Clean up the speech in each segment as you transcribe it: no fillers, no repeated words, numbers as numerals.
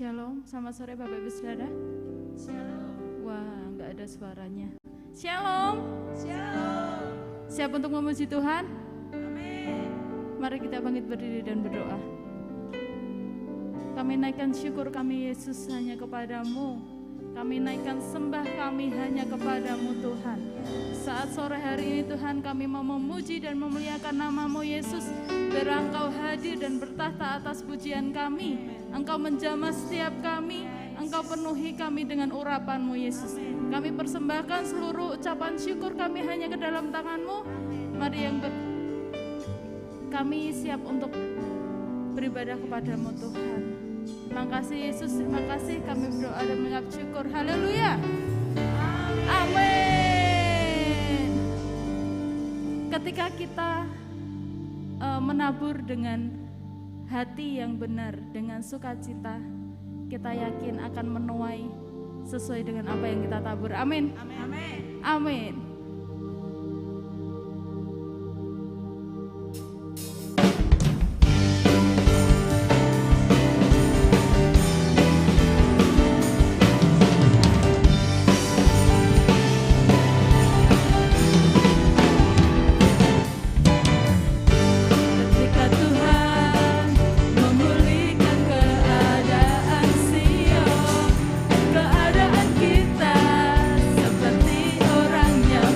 Shalom, selamat sore Bapak Ibu Saudara. Shalom. Wah, nggak ada suaranya. Shalom. Shalom. Siap untuk memuji Tuhan? Amin. Mari kita bangkit berdiri dan berdoa. Kami naikkan syukur kami Yesus hanya kepadamu. Kami naikkan sembah kami hanya kepadamu Tuhan. Saat sore hari ini Tuhan kami mau memuji dan memuliakan namamu Yesus. Biar Engkau hadir dan bertahta atas pujian kami. Engkau menjamah setiap kami. Engkau penuhi kami dengan urapan-Mu Yesus. Kami persembahkan seluruh ucapan syukur kami hanya ke dalam tangan-Mu. Mari kami siap untuk beribadah kepadamu Tuhan. Terima kasih Yesus, terima kasih kami berdoa dan mengucap syukur. Haleluya. Amin. Ketika kita menabur dengan hati yang benar, dengan sukacita, kita yakin akan menuai sesuai dengan apa yang kita tabur. Amin. Amin. Amin. Keadaan kita seperti orang yang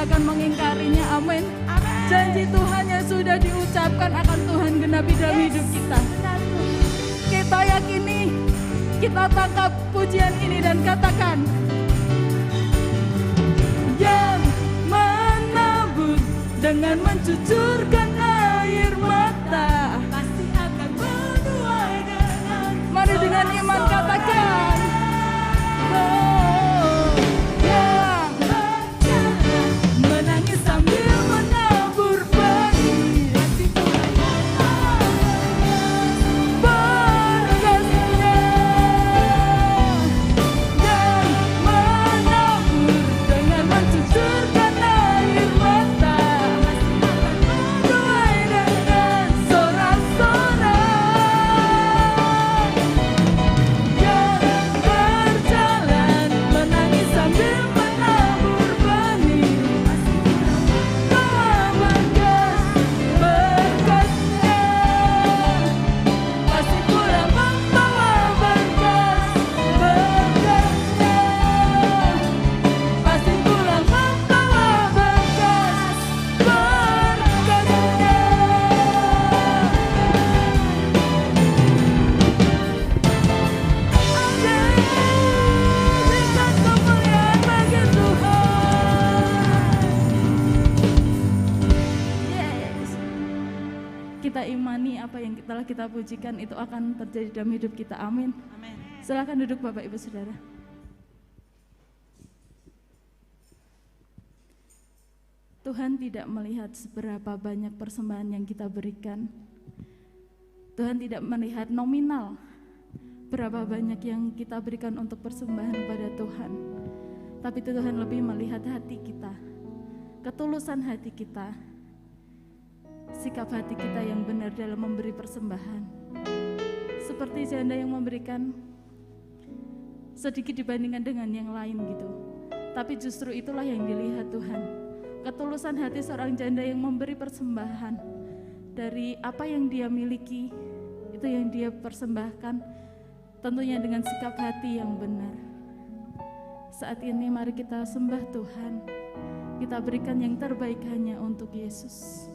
akan mengingkarinya. Amin. Janji Tuhan yang sudah diucapkan akan Tuhan genapi dalam hidup kita. Kita yakini, kita tangkap pujian ini dan katakan, yang menabur dengan mencucurkan air mata pasti akan menuai dengan. Mari dengan iman katakan, yang menangis sambil menabur benih pasti berkasnya. Yang menabur dengan mencucurkan air mata menuai dengan sorak-sorai. Yang berjalan menangis sambil menabur benih bawa berkas berkasnya. Pasti pulang membawa berkas berkasnya. Pasti pulang membawa berkas berkasnya. Berikan kemuliaan bagi Tuhan. Yes. Kita imani apa yang telah kita pujikan itu akan terjadi dalam hidup kita. Amin. Amin. Silakan duduk Bapak Ibu Saudara. Tuhan tidak melihat seberapa banyak persembahan yang kita berikan. Tuhan tidak melihat nominal berapa banyak yang kita berikan untuk persembahan pada Tuhan. Tapi Tuhan lebih melihat hati kita, ketulusan hati kita, sikap hati kita yang benar dalam memberi persembahan. Seperti janda yang memberikan sedikit dibandingkan dengan yang lain gitu. Tapi justru itulah yang dilihat Tuhan. Ketulusan hati seorang janda yang memberi persembahan dari apa yang dia miliki, itu yang dia persembahkan, tentunya dengan sikap hati yang benar. Saat ini mari kita sembah Tuhan. Kita berikan yang terbaik hanya untuk Yesus.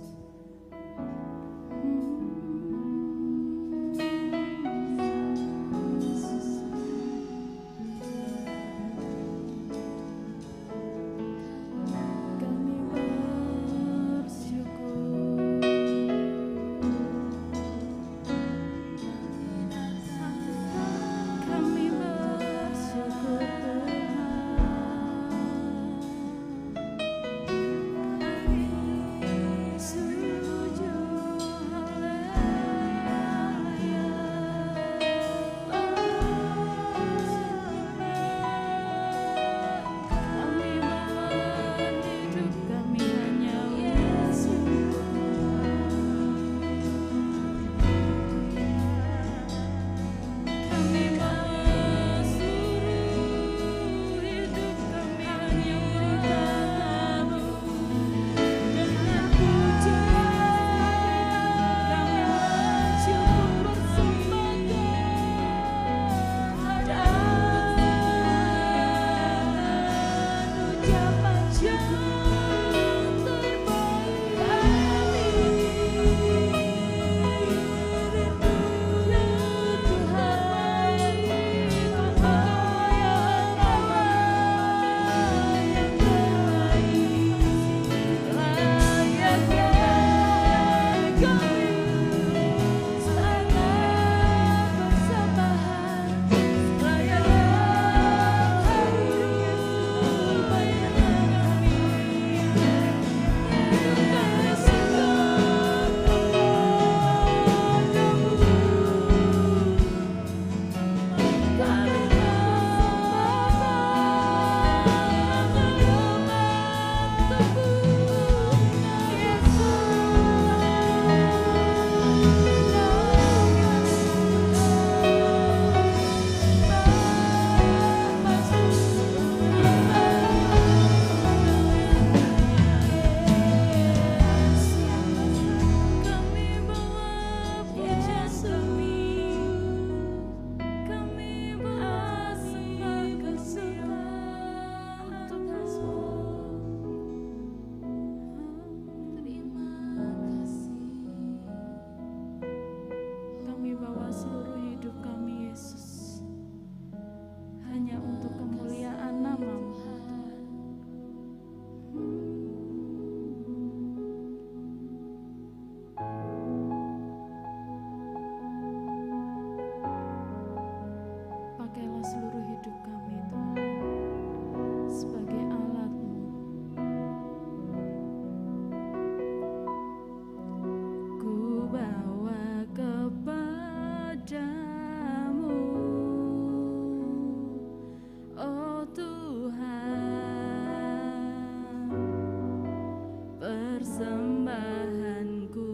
persembahanku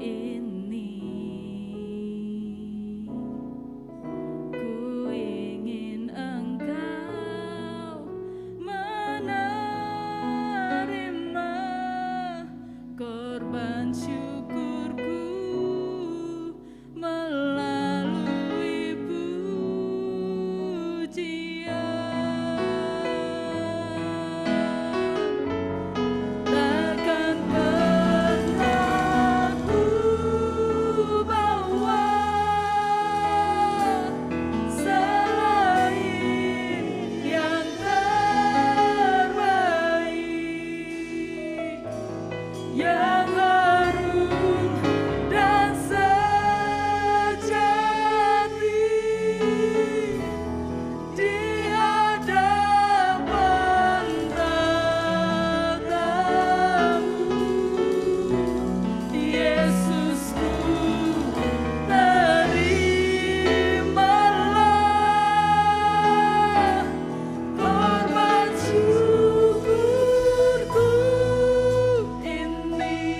ini. Ku ingin Engkau menerima korban syukurku melalui pujian. Takkan pernah ku bawa selain yang terbaik, yang harum dan sejati di hadapan tatamu. Yesusku, terimalah korban syukurku ini.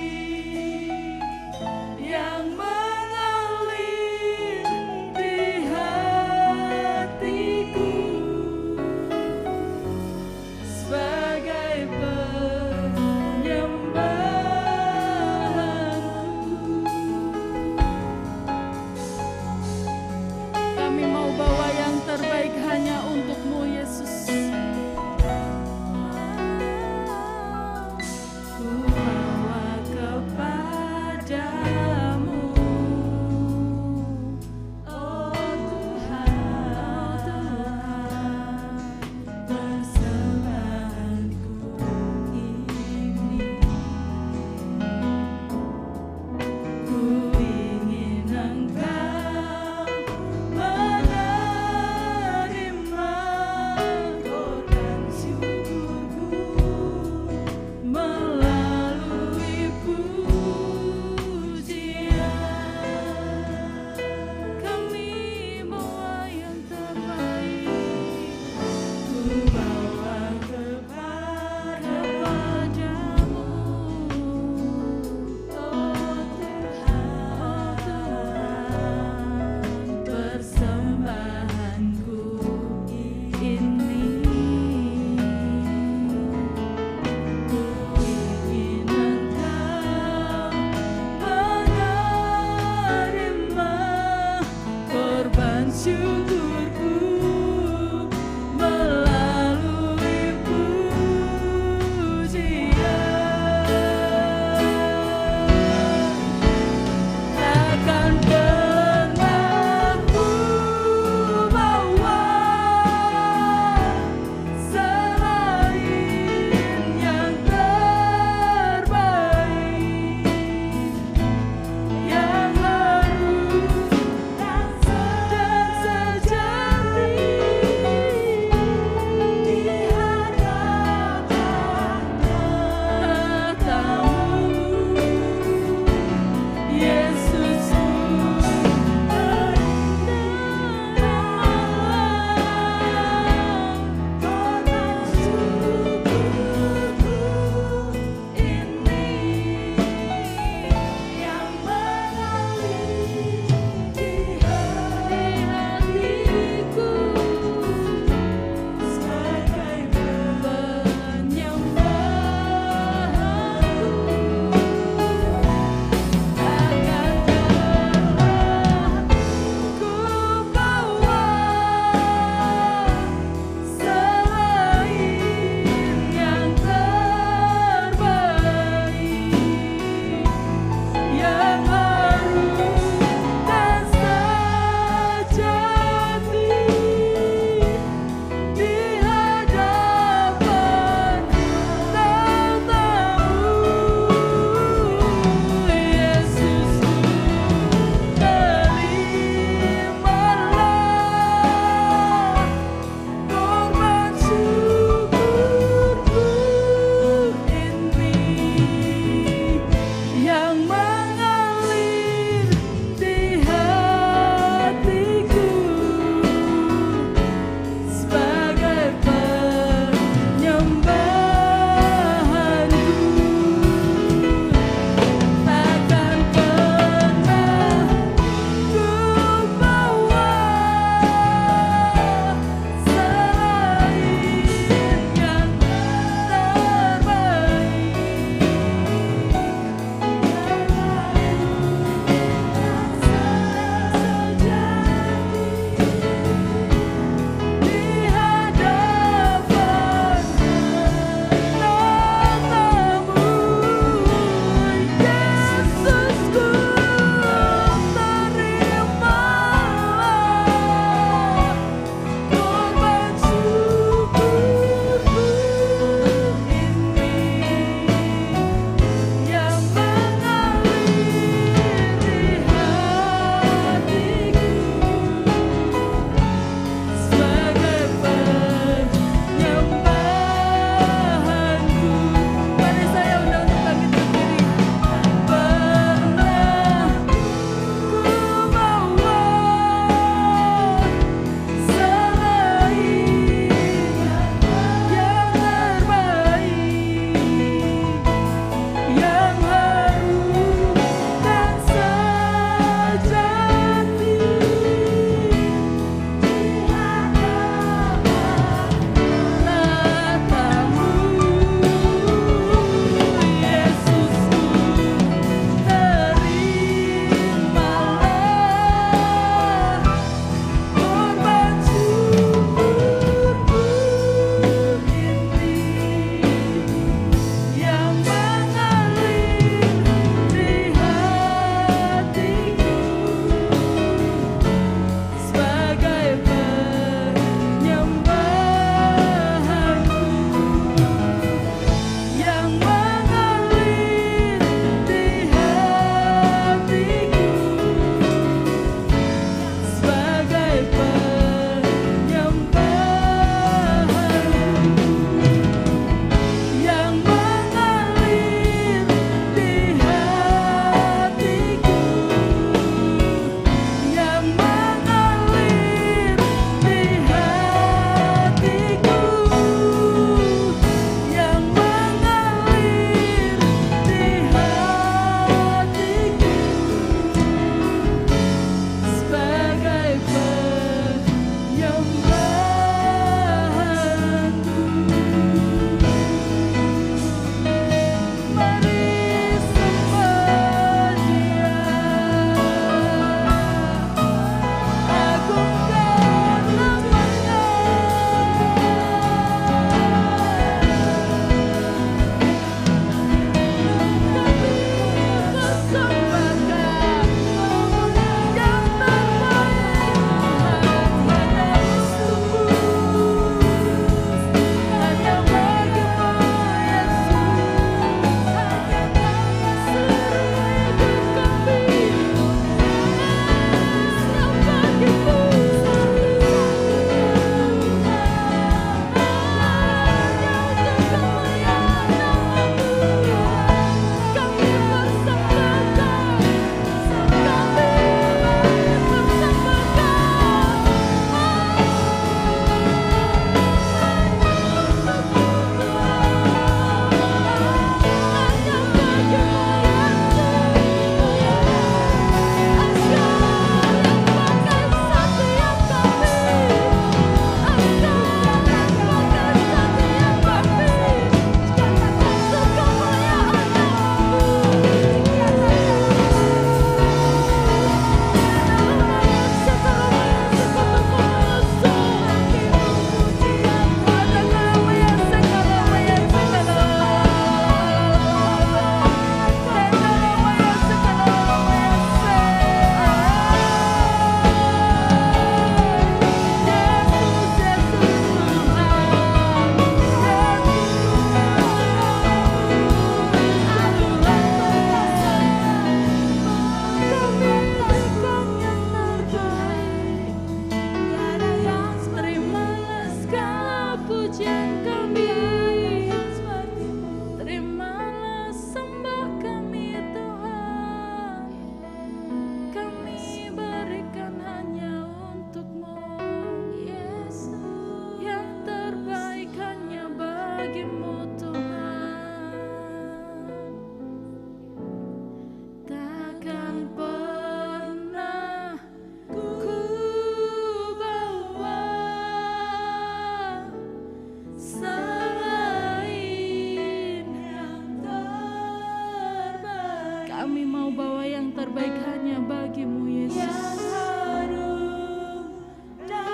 mau bawa yang terbaik hanya bagimu Yesus.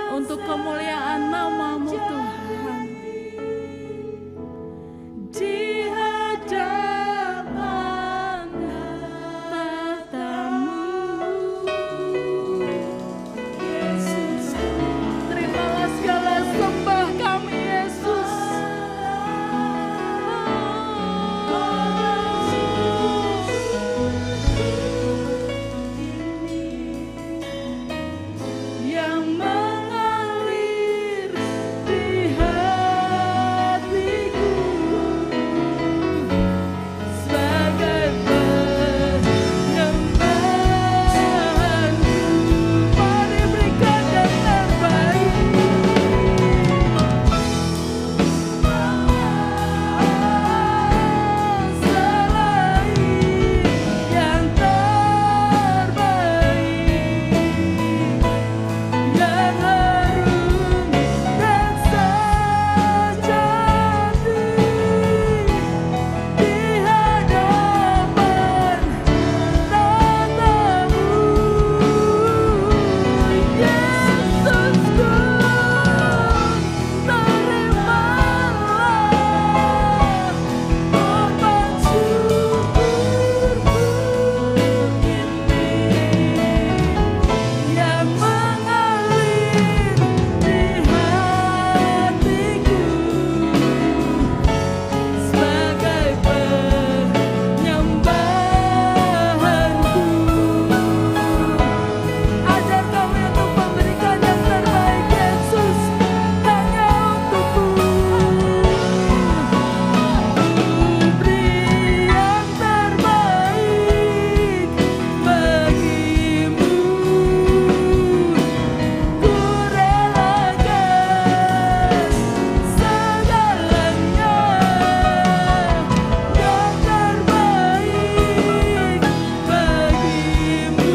Untuk kemuliaan nama-Mu Tuhan. Di hadapan tahta-Mu Yesus, terimalah segala sembah kami Yesus. Yang mengalir di hatiku sebagai penyembahanku. Mari berikan yang terbaik. Selain yang terbaik, yang harum dan sejati di hadapan tahta-Mu Yesusku. Terimalah korban syukurku ini yang mengalir di hatiku sebagai penyembahanku. Ajar kami untuk memberikan yang terbaik Yesus, hanya untukmu. Beri yang terbaik bagimu. Ku relakan segalanya, yang terbaik bagimu.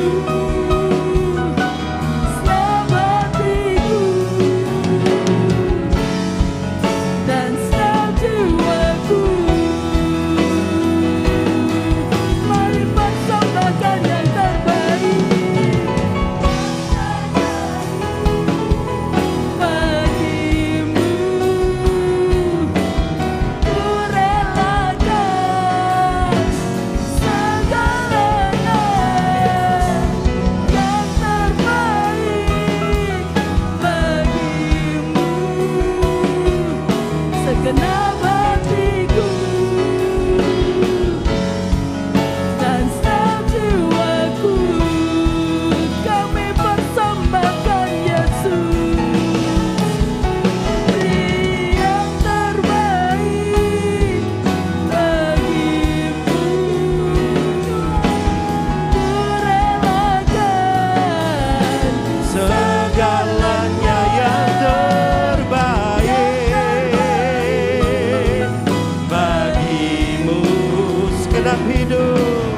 Segenap hatiku dan segenap jiwaku. Mari persembahkan yang terbaik bagimu. Ku relakan segalanya, yang terbaik bagimu. Segenap hatiku dan segenap jiwaku, kami persembahkan Yesus. Beri yang terbaik bagimu. Ku relakan segalanya yang terbaik bagimu. Segenap hidup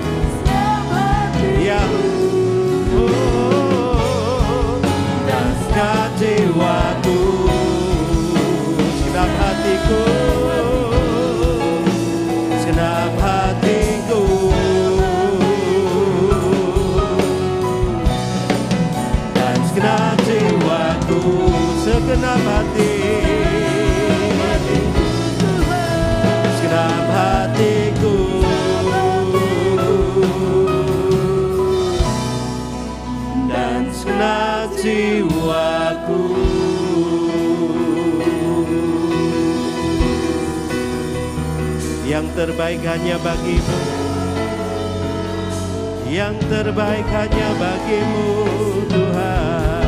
yang dan segenap jiwaku, segenap hatiku, segenap hatiku, dan segenap jiwaku, segenap hati, segenap hatiku, dan segenap jiwaku. Yang terbaik hanya bagimu, yang terbaik hanya bagimu Tuhan.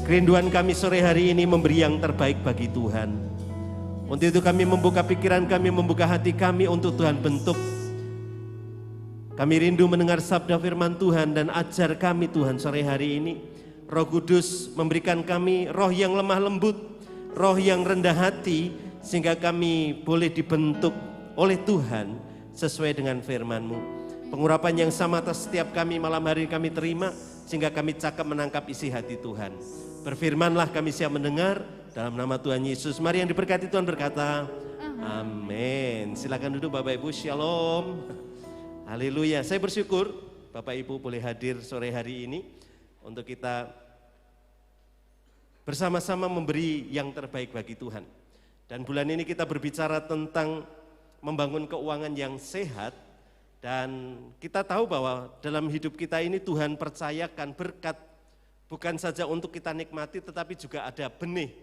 Kerinduan kami sore hari ini memberi yang terbaik bagi Tuhan. Untuk itu kami membuka pikiran kami, membuka hati kami untuk Tuhan bentuk. Kami rindu mendengar sabda firman Tuhan dan ajar kami Tuhan sore hari ini. Roh Kudus memberikan kami roh yang lemah lembut, roh yang rendah hati, sehingga kami boleh dibentuk oleh Tuhan sesuai dengan firman-Mu. Pengurapan yang sama atas setiap kami malam hari ini kami terima, sehingga kami cakap menangkap isi hati Tuhan. Berfirmanlah kami siap mendengar, Dalam nama Tuhan Yesus, mari yang diberkati Tuhan berkata, amin. Silakan duduk Bapak Ibu, shalom. Haleluya, saya bersyukur Bapak Ibu boleh hadir sore hari ini untuk kita bersama-sama memberi yang terbaik bagi Tuhan. Dan bulan ini kita berbicara tentang membangun keuangan yang sehat. Dan kita tahu bahwa dalam hidup kita ini Tuhan percayakan berkat bukan saja untuk kita nikmati, tetapi juga ada benih,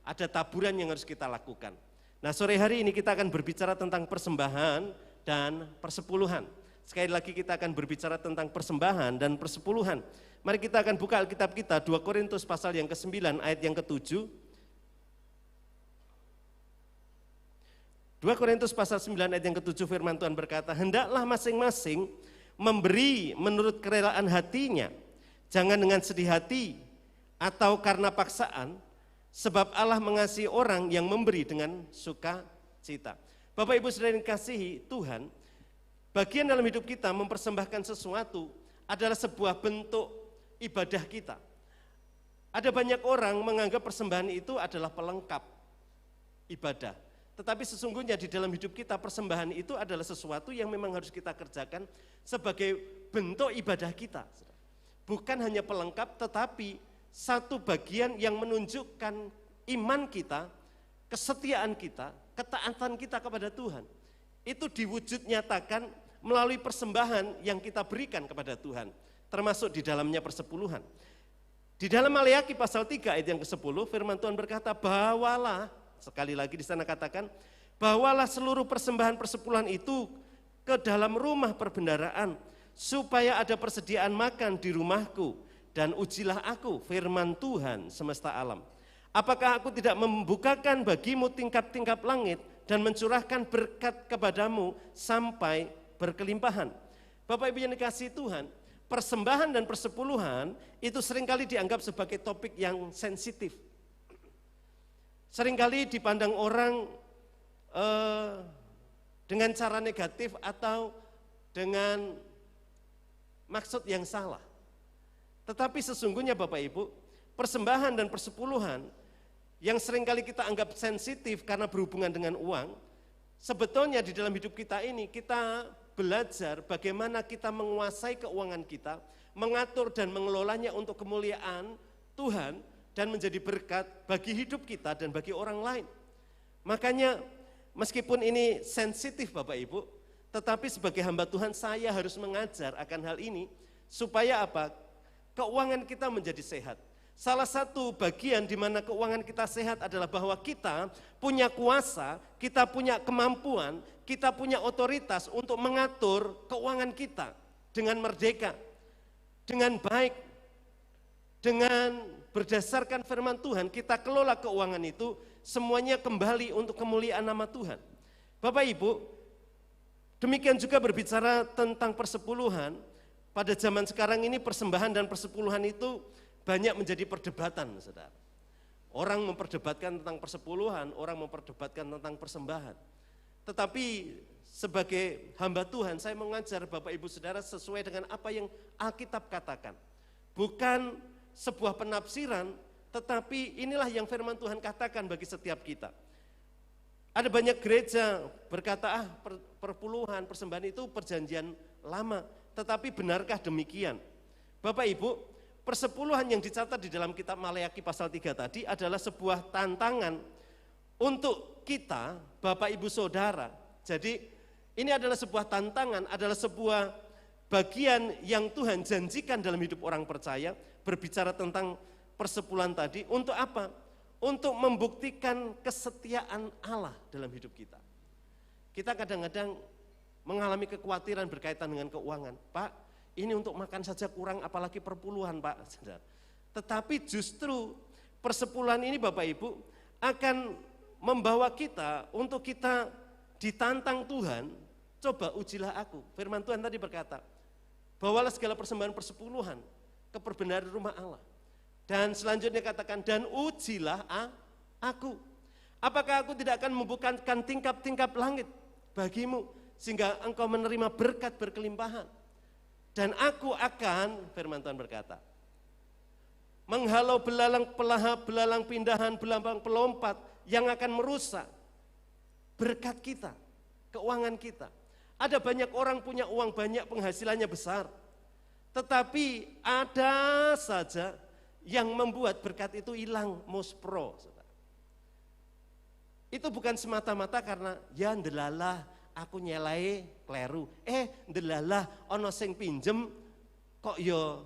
ada taburan yang harus kita lakukan. Nah, sore hari ini kita akan berbicara tentang persembahan dan persepuluhan. Sekali lagi kita akan berbicara tentang persembahan dan persepuluhan. Mari kita akan buka Alkitab kita, 2 Korintus pasal yang ke-9 ayat yang ke-7. 2 Korintus pasal 9 ayat yang ke-7 firman Tuhan berkata, hendaklah masing-masing memberi menurut kerelaan hatinya, jangan dengan sedih hati atau karena paksaan, sebab Allah mengasihi orang yang memberi dengan sukacita. Bapak Ibu saudara yang dikasihi Tuhan, bagian dalam hidup kita mempersembahkan sesuatu adalah sebuah bentuk ibadah kita. Ada banyak orang menganggap persembahan itu adalah pelengkap ibadah. Tetapi sesungguhnya di dalam hidup kita persembahan itu adalah sesuatu yang memang harus kita kerjakan sebagai bentuk ibadah kita. Bukan hanya pelengkap, tetapi satu bagian yang menunjukkan iman kita, kesetiaan kita, ketaatan kita kepada Tuhan. Itu diwujud nyatakan melalui persembahan yang kita berikan kepada Tuhan, termasuk di dalamnya persepuluhan. Di dalam Maleakhi pasal 3 ayat yang ke-10 firman Tuhan berkata, bawalah, sekali lagi di sana katakan, bawalah seluruh persembahan persepuluhan itu ke dalam rumah perbendaharaan, supaya ada persediaan makan di rumahku. Dan ujilah aku, firman Tuhan semesta alam. Apakah aku tidak membukakan bagimu tingkap-tingkap langit dan mencurahkan berkat kepadamu sampai berkelimpahan. Bapak Ibu yang dikasihi Tuhan, persembahan dan persepuluhan itu seringkali dianggap sebagai topik yang sensitif. Seringkali dipandang orang dengan cara negatif atau dengan maksud yang salah. Tetapi sesungguhnya Bapak Ibu, persembahan dan persepuluhan yang seringkali kita anggap sensitif karena berhubungan dengan uang, sebetulnya di dalam hidup kita ini kita belajar bagaimana kita menguasai keuangan kita, mengatur dan mengelolanya untuk kemuliaan Tuhan dan menjadi berkat bagi hidup kita dan bagi orang lain. Makanya meskipun ini sensitif Bapak Ibu, tetapi sebagai hamba Tuhan saya harus mengajar akan hal ini supaya apa? Keuangan kita menjadi sehat. Salah satu bagian di mana keuangan kita sehat adalah bahwa kita punya kuasa, kita punya kemampuan, kita punya otoritas untuk mengatur keuangan kita dengan merdeka, dengan baik, dengan berdasarkan firman Tuhan, kita kelola keuangan itu semuanya kembali untuk kemuliaan nama Tuhan. Bapak Ibu, demikian juga berbicara tentang persepuluhan. Pada zaman sekarang ini persembahan dan persepuluhan itu banyak menjadi perdebatan, saudara. Orang memperdebatkan tentang persepuluhan, orang memperdebatkan tentang persembahan. Tetapi sebagai hamba Tuhan, saya mengajar Bapak Ibu Saudara sesuai dengan apa yang Alkitab katakan. Bukan sebuah penafsiran, tetapi inilah yang firman Tuhan katakan bagi setiap kita. Ada banyak gereja berkata, perpuluhan, persembahan itu perjanjian lama. Tetapi benarkah demikian? Bapak Ibu, persepuluhan yang dicatat di dalam kitab Maleakhi pasal 3 tadi adalah sebuah tantangan untuk kita, Bapak Ibu Saudara. Jadi ini adalah sebuah tantangan, adalah sebuah bagian yang Tuhan janjikan dalam hidup orang percaya, berbicara tentang persepuluhan tadi, untuk apa? Untuk membuktikan kesetiaan Allah dalam hidup kita. Kita kadang-kadang mengalami kekhawatiran berkaitan dengan keuangan. Pak, ini untuk makan saja kurang, apalagi perpuluhan Pak. Tetapi justru persepuluhan ini Bapak Ibu akan membawa kita untuk kita ditantang Tuhan, coba ujilah aku. Firman Tuhan tadi berkata, bawalah segala persembahan persepuluhan ke perbendaharaan rumah Allah. Dan selanjutnya katakan, dan ujilah aku. Apakah aku tidak akan membukakan tingkap-tingkap langit bagimu, sehingga engkau menerima berkat berkelimpahan. Dan aku akan, firman Tuhan berkata, menghalau belalang pelahap, belalang pindahan, belalang pelompat yang akan merusak berkat kita, keuangan kita. Ada banyak orang punya uang banyak, penghasilannya besar, tetapi ada saja yang membuat berkat itu hilang, muspro. Itu bukan semata-mata karena ya ndelalah aku nyelai kleru, ndelalah ono sing pinjem kok yo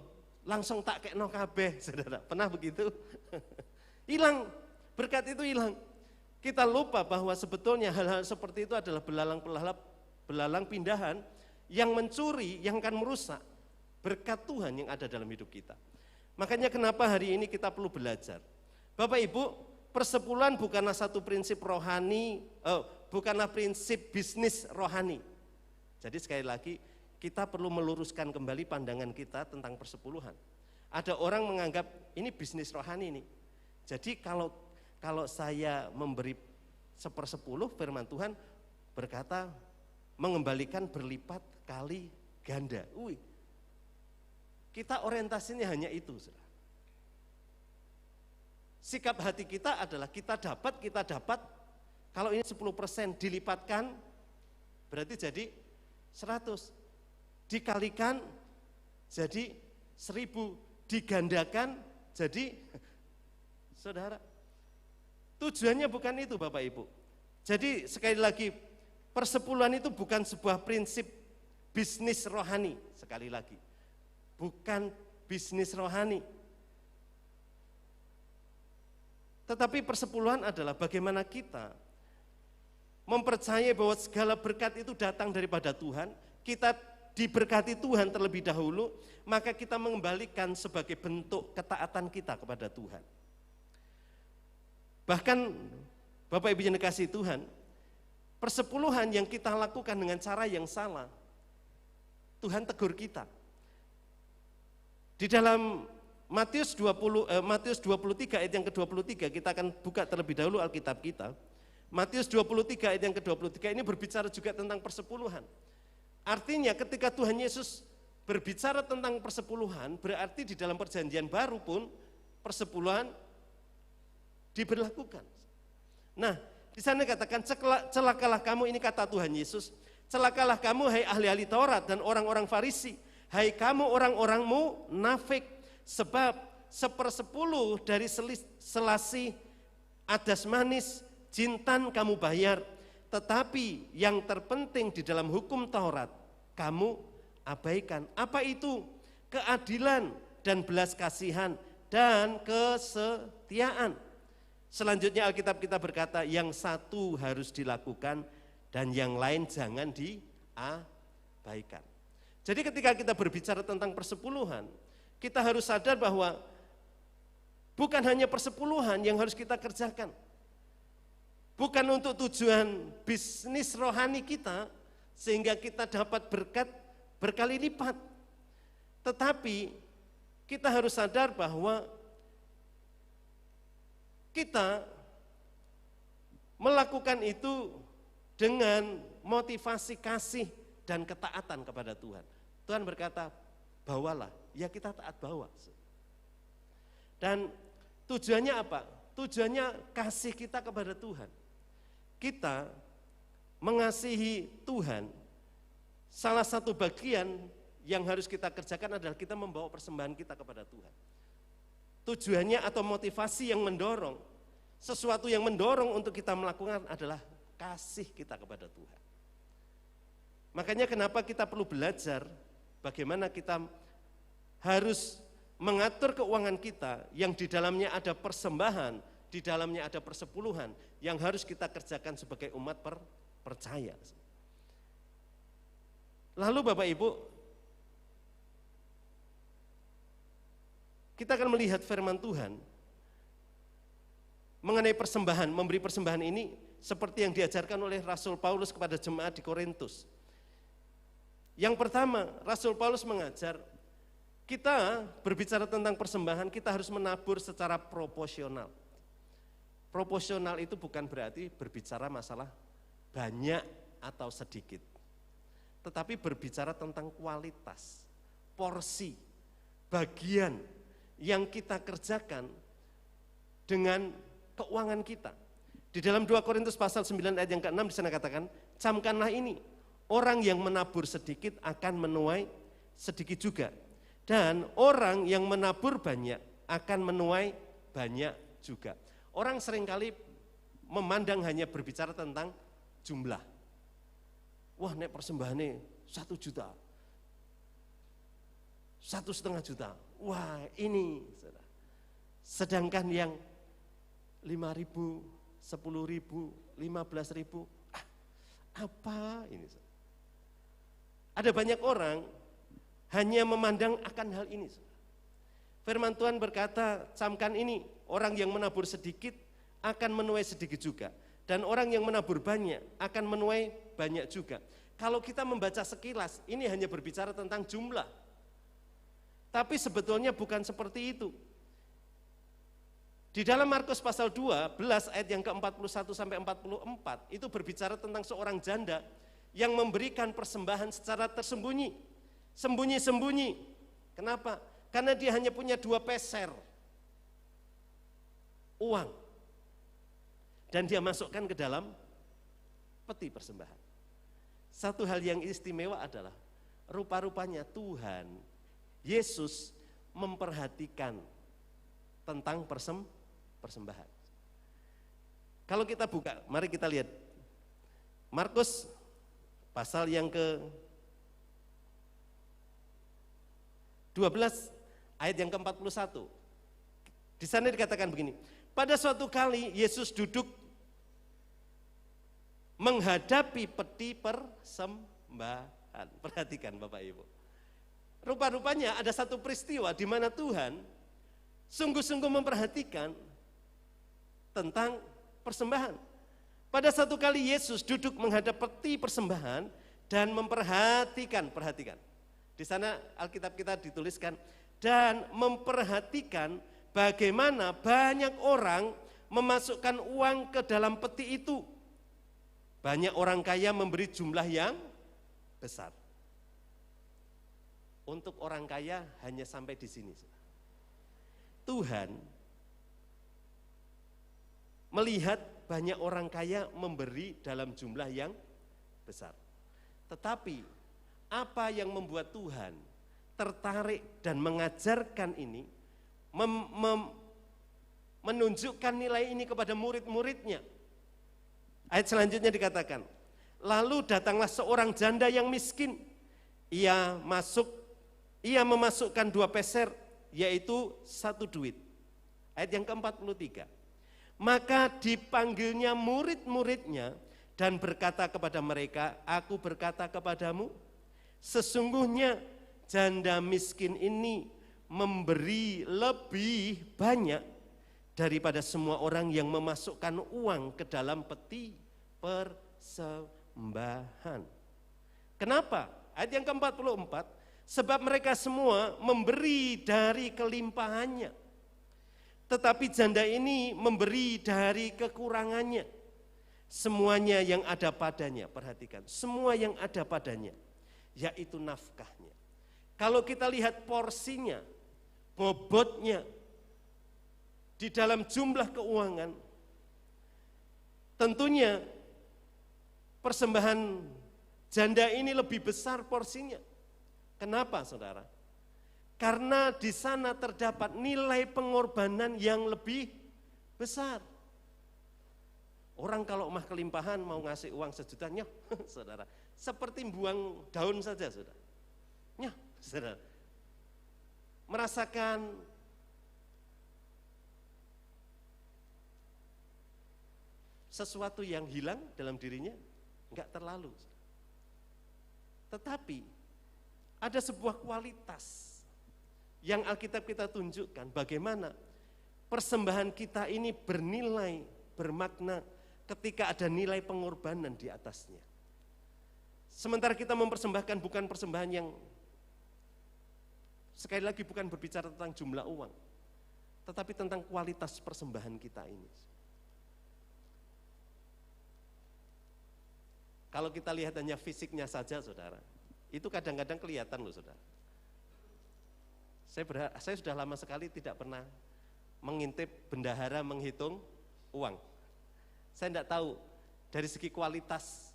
langsung tak kekno kabeh, saudara. Pernah begitu? Hilang, berkat itu hilang. Kita lupa bahwa sebetulnya hal-hal seperti itu adalah belalang pindahan yang mencuri, yang akan merusak berkat Tuhan yang ada dalam hidup kita. Makanya kenapa hari ini kita perlu belajar. Bapak Ibu, persepuluhan bukanlah satu prinsip rohani, bukanlah prinsip bisnis rohani. Jadi sekali lagi, kita perlu meluruskan kembali pandangan kita tentang persepuluhan. Ada orang menganggap ini bisnis rohani nih. Jadi kalau saya memberi 1/10, firman Tuhan berkata mengembalikan berlipat kali ganda. Kita orientasinya hanya itu. Sikap hati kita adalah kita dapat, kalau ini 10% dilipatkan berarti jadi 100. Dikalikan jadi 1000, digandakan jadi, saudara, tujuannya bukan itu Bapak Ibu. Jadi sekali lagi, persepuluhan itu bukan sebuah prinsip bisnis rohani, sekali lagi, bukan bisnis rohani. Tetapi persepuluhan adalah bagaimana kita mempercayai bahwa segala berkat itu datang daripada Tuhan, kita diberkati Tuhan terlebih dahulu, maka kita mengembalikan sebagai bentuk ketaatan kita kepada Tuhan. Bahkan Bapak Ibu yang dikasihi Tuhan, persepuluhan yang kita lakukan dengan cara yang salah, Tuhan tegur kita. Di dalam Matius 23 ayat yang ke-23, kita akan buka terlebih dahulu Alkitab kita. Matius 23 ayat yang ke-23 ini berbicara juga tentang persepuluhan. Artinya ketika Tuhan Yesus berbicara tentang persepuluhan, berarti di dalam perjanjian baru pun persepuluhan diberlakukan. Nah, di sana katakan celakalah kamu, ini kata Tuhan Yesus, celakalah kamu hai ahli-ahli Taurat dan orang-orang Farisi, hai kamu orang-orang munafik, sebab 1/10 dari selasih adas manis jintan kamu bayar, tetapi yang terpenting di dalam hukum Taurat kamu abaikan. Apa itu? Keadilan dan belas kasihan dan kesetiaan. Selanjutnya Alkitab kita berkata yang satu harus dilakukan dan yang lain jangan diabaikan. Jadi ketika kita berbicara tentang persepuluhan, kita harus sadar bahwa bukan hanya persepuluhan yang harus kita kerjakan. Bukan untuk tujuan bisnis rohani kita, sehingga kita dapat berkat berkali lipat. Tetapi kita harus sadar bahwa kita melakukan itu dengan motivasi kasih dan ketaatan kepada Tuhan. Tuhan berkata, bawalah, ya kita taat bawa. Dan tujuannya apa? Tujuannya kasih kita kepada Tuhan. Kita mengasihi Tuhan, salah satu bagian yang harus kita kerjakan adalah kita membawa persembahan kita kepada Tuhan. Tujuannya atau motivasi yang mendorong, sesuatu yang mendorong untuk kita melakukan adalah kasih kita kepada Tuhan. Makanya kenapa kita perlu belajar bagaimana kita harus mengatur keuangan kita yang di dalamnya ada persembahan, di dalamnya ada persepuluhan yang harus kita kerjakan sebagai umat percaya. Lalu Bapak Ibu, kita akan melihat firman Tuhan mengenai persembahan, memberi persembahan ini seperti yang diajarkan oleh Rasul Paulus kepada jemaat di Korintus. Yang pertama, Rasul Paulus mengajar kita berbicara tentang persembahan, kita harus menabur secara proporsional. Proporsional itu bukan berarti berbicara masalah banyak atau sedikit, tetapi berbicara tentang kualitas, porsi, bagian yang kita kerjakan dengan keuangan kita. Di dalam 2 Korintus pasal 9 ayat yang ke-6 di sana katakan, camkanlah ini, orang yang menabur sedikit akan menuai sedikit juga. Dan orang yang menabur banyak akan menuai banyak juga. Orang seringkali memandang hanya berbicara tentang jumlah. Wah, nek persembahannya 1 juta, 1,5 juta. Wah, ini. Sedangkan yang 5.000, 10.000, 15.000, apa ini? Ada banyak orang hanya memandang akan hal ini. Firman Tuhan berkata, camkan ini, orang yang menabur sedikit akan menuai sedikit juga. Dan orang yang menabur banyak akan menuai banyak juga. Kalau kita membaca sekilas, ini hanya berbicara tentang jumlah. Tapi sebetulnya bukan seperti itu. Di dalam Markus pasal 12 ayat yang ke-41 sampai 44, itu berbicara tentang seorang janda yang memberikan persembahan secara tersembunyi. Sembunyi-sembunyi. Kenapa? Karena dia hanya punya 2 peser uang. Dan dia masukkan ke dalam peti persembahan. Satu hal yang istimewa adalah rupa-rupanya Tuhan, Yesus memperhatikan tentang persembahan. Kalau kita buka, mari kita lihat Markus pasal yang ke-12 ayat yang ke-41. Di sana dikatakan begini, pada suatu kali Yesus duduk menghadapi peti persembahan. Perhatikan Bapak Ibu. Rupa-rupanya ada satu peristiwa di mana Tuhan sungguh-sungguh memperhatikan tentang persembahan. Pada satu kali Yesus duduk menghadap peti persembahan dan memperhatikan, perhatikan. Di sana Alkitab kita dituliskan, dan memperhatikan bagaimana banyak orang memasukkan uang ke dalam peti itu. Banyak orang kaya memberi jumlah yang besar. Untuk orang kaya hanya sampai di sini. Tuhan melihat banyak orang kaya memberi dalam jumlah yang besar. Tetapi apa yang membuat Tuhan tertarik dan mengajarkan ini, menunjukkan nilai ini kepada murid-muridnya. Ayat selanjutnya dikatakan, lalu datanglah seorang janda yang miskin. Ia memasukkan 2 peser, yaitu 1 duit. Ayat yang ke-43. Maka dipanggilnya murid-muridnya dan berkata kepada mereka, aku berkata kepadamu, sesungguhnya janda miskin ini memberi lebih banyak daripada semua orang yang memasukkan uang ke dalam peti persembahan. Kenapa? Ayat yang ke-44, sebab mereka semua memberi dari kelimpahannya, tetapi janda ini memberi dari kekurangannya. Semuanya yang ada padanya, perhatikan, semua yang ada padanya, yaitu nafkahnya. Kalau kita lihat porsinya, bobotnya, di dalam jumlah keuangan, tentunya persembahan janda ini lebih besar porsinya. Kenapa saudara? Karena di sana terdapat nilai pengorbanan yang lebih besar. Orang kalau mah kelimpahan mau ngasih uang 1 juta, nyoh, saudara, seperti buang daun saja, saudara. Nyoh, saudara. Merasakan sesuatu yang hilang dalam dirinya, enggak terlalu. Tetapi ada sebuah kualitas yang Alkitab kita tunjukkan bagaimana persembahan kita ini bernilai, bermakna ketika ada nilai pengorbanan di atasnya. Sementara kita mempersembahkan bukan persembahan yang, sekali lagi bukan berbicara tentang jumlah uang, tetapi tentang kualitas persembahan kita ini. Kalau kita lihat hanya fisiknya saja saudara, itu kadang-kadang kelihatan loh saudara. Saya sudah lama sekali tidak pernah mengintip bendahara menghitung uang. Saya tidak tahu dari segi kualitas